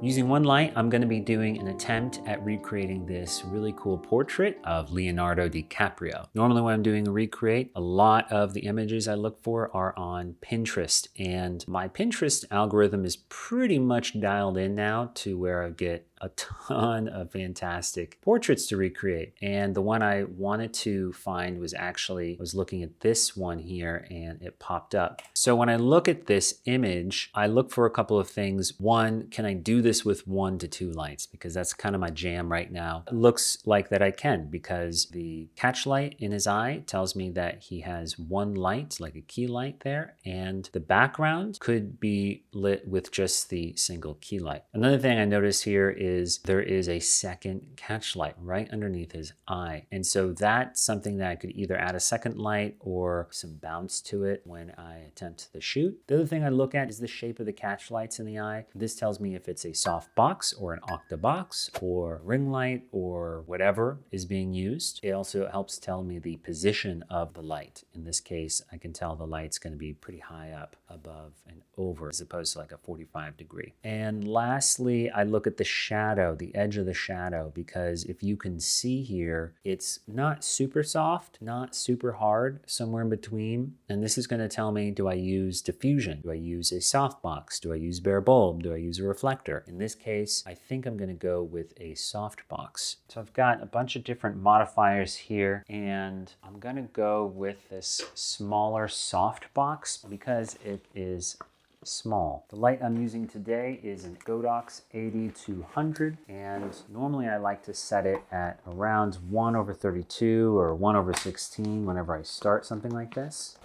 Using one light, I'm going to be doing an attempt at recreating this really cool portrait of Leonardo DiCaprio. Normally when I'm doing a recreate, a lot of the images I look for are on Pinterest, and my Pinterest algorithm is pretty much dialed in now to where I get a ton of fantastic portraits to recreate. And the one I wanted to find was actually, I was looking at this one here and it popped up. So when I look at this image, I look for a couple of things. One, can I do this with 1 to 2 lights? Because that's kind of my jam right now. It looks like that I can, because the catch light in his eye tells me that he has one light, like a key light there, and the background could be lit with just the single key light. Another thing I notice here is there is a second catch light right underneath his eye. And so that's something that I could either add a second light or some bounce to it when I attempt the shoot. The other thing I look at is the shape of the catch lights in the eye. This tells me if it's a soft box or an octabox or ring light or whatever is being used. It also helps tell me the position of the light. In this case, I can tell the light's going to be pretty high up above and over as opposed to like a 45 degree. And lastly, I look at the shadow, the edge of the shadow, because if you can see here, it's not super soft, not super hard, somewhere in between. And this is going to tell me, do I use diffusion? Do I use a softbox? Do I use bare bulb? Do I use a reflector? In this case, I think I'm going to go with a softbox. So I've got a bunch of different modifiers here, and I'm going to go with this smaller softbox because it is small. The light I'm using today is a Godox AD400, and normally I like to set it at around 1/32 or 1/16 whenever I start something like this.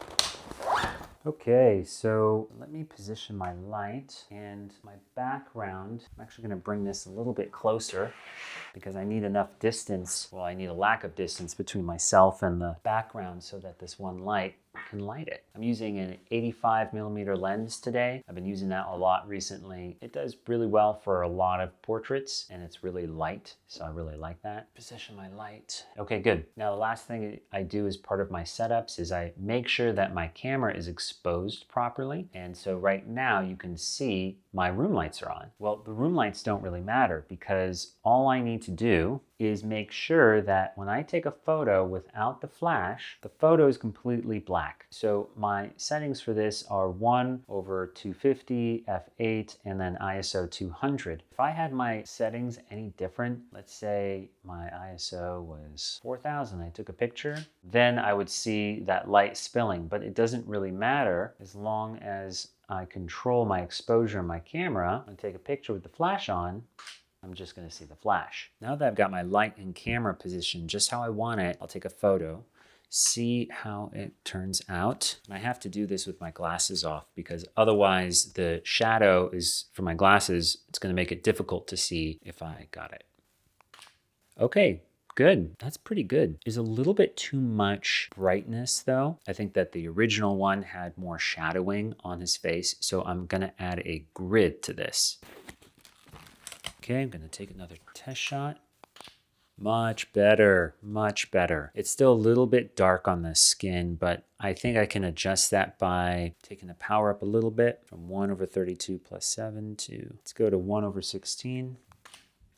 Okay, so let me position my light and my background. I'm actually going to bring this a little bit closer because I need enough distance. Well, I need a lack of distance between myself and the background so that this one light can light it. I'm using an 85mm lens today. I've been using that a lot recently. It does really well for a lot of portraits, and it's really light, so I really like that. Position my light. Okay, good. Now the last thing I do as part of my setups is I make sure that my camera is exposed properly. And so right now you can see my room lights are on. Well, the room lights don't really matter because all I need to do is make sure that when I take a photo without the flash, the photo is completely black. So my settings for this are 1/250, f8, and then ISO 200. If I had my settings any different, let's say my ISO was 4000, I took a picture, then I would see that light spilling, but it doesn't really matter as long as I control my exposure on my camera and take a picture with the flash on. I'm just going to see the flash. Now that I've got my light and camera positioned just how I want it, I'll take a photo, see how it turns out. And I have to do this with my glasses off because otherwise the shadow is, for my glasses, it's going to make it difficult to see if I got it. Okay. Good. That's pretty good. There's a little bit too much brightness though. I think that the original one had more shadowing on his face, so I'm gonna add a grid to this. Okay, I'm gonna take another test shot. Much better, much better. It's still a little bit dark on the skin, but I think I can adjust that by taking the power up a little bit from 1/32 + 7 to, let's go to 1/16.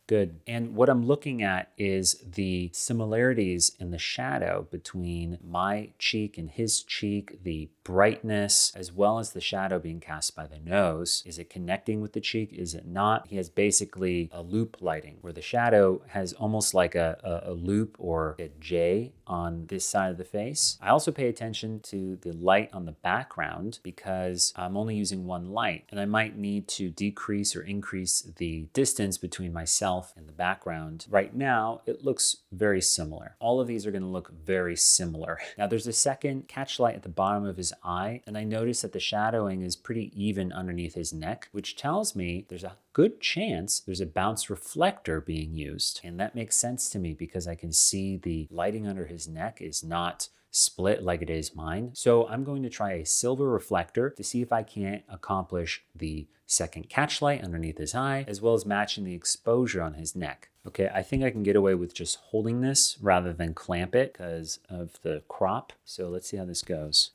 Good. And what I'm looking at is the similarities in the shadow between my cheek and his cheek, the brightness, as well as the shadow being cast by the nose. Is it connecting with the cheek? Is it not? He has basically a loop lighting where the shadow has almost like a loop or a J on this side of the face. I also pay attention to the light on the background because I'm only using one light, and I might need to decrease or increase the distance between myself and the background. Right now, it looks very similar. All of these are going to look very similar. Now, there's a second catch light at the bottom of his eye, and I notice that the shadowing is pretty even underneath his neck, which tells me there's a good chance there's a bounce reflector being used. And that makes sense to me because I can see the lighting under his neck is not split like it is mine. So I'm going to try a silver reflector to see if I can't accomplish the second catch light underneath his eye, as well as matching the exposure on his neck. Okay, I think I can get away with just holding this rather than clamp it because of the crop. So let's see how this goes.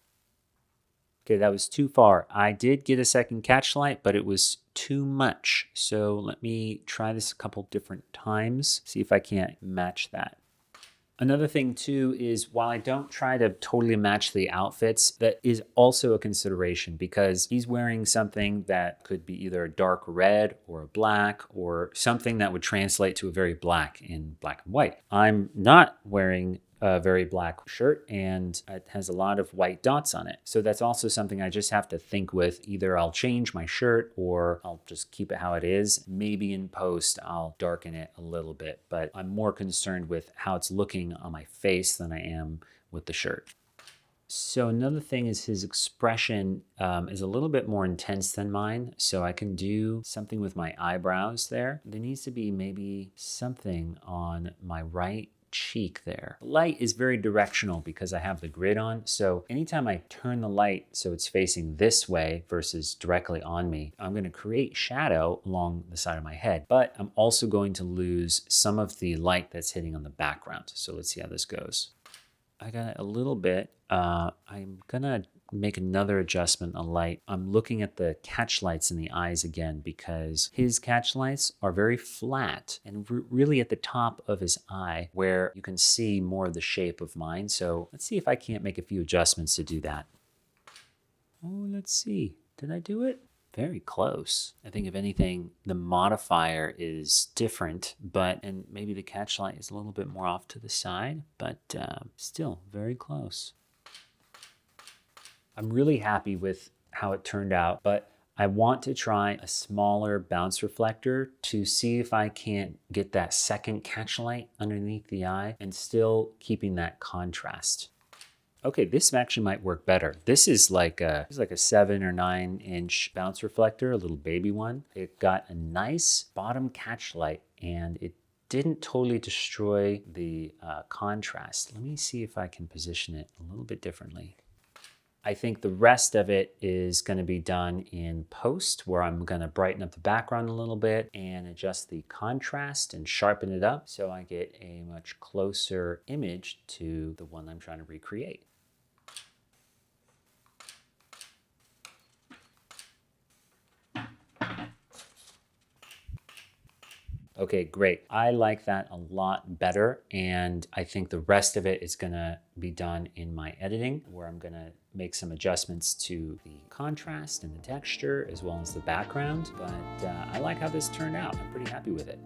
Okay, that was too far. I did get a second catch light, but it was too much. So let me try this a couple different times, see if I can't match that. Another thing too is while I don't try to totally match the outfits, that is also a consideration because he's wearing something that could be either a dark red or a black or something that would translate to a very black in black and white. I'm not wearing a very black shirt and it has a lot of white dots on it. So that's also something I just have to think with. Either I'll change my shirt or I'll just keep it how it is. Maybe in post, I'll darken it a little bit, but I'm more concerned with how it's looking on my face than I am with the shirt. So another thing is his expression is a little bit more intense than mine. So I can do something with my eyebrows there. There needs to be maybe something on my right cheek there. The light is very directional because I have the grid on. So anytime I turn the light so it's facing this way versus directly on me, I'm going to create shadow along the side of my head, but I'm also going to lose some of the light that's hitting on the background. So let's see how this goes. I got a little bit. I'm gonna make another adjustment on light. I'm looking at the catch lights in the eyes again because his catch lights are very flat and really at the top of his eye where you can see more of the shape of mine. So let's see if I can't make a few adjustments to do that. Oh, let's see. Did I do it? Very close. I think if anything, the modifier is different, and maybe the catch light is a little bit more off to the side, but still very close. I'm really happy with how it turned out, but I want to try a smaller bounce reflector to see if I can't get that second catch light underneath the eye and still keeping that contrast. Okay, this actually might work better. This is like a 7 or 9 inch bounce reflector, a little baby one. It got a nice bottom catch light and it didn't totally destroy the contrast. Let me see if I can position it a little bit differently. I think the rest of it is going to be done in post where I'm going to brighten up the background a little bit and adjust the contrast and sharpen it up so I get a much closer image to the one I'm trying to recreate. Okay, great. I like that a lot better. And I think the rest of it is gonna be done in my editing where I'm gonna make some adjustments to the contrast and the texture as well as the background. But I like how this turned out. I'm pretty happy with it.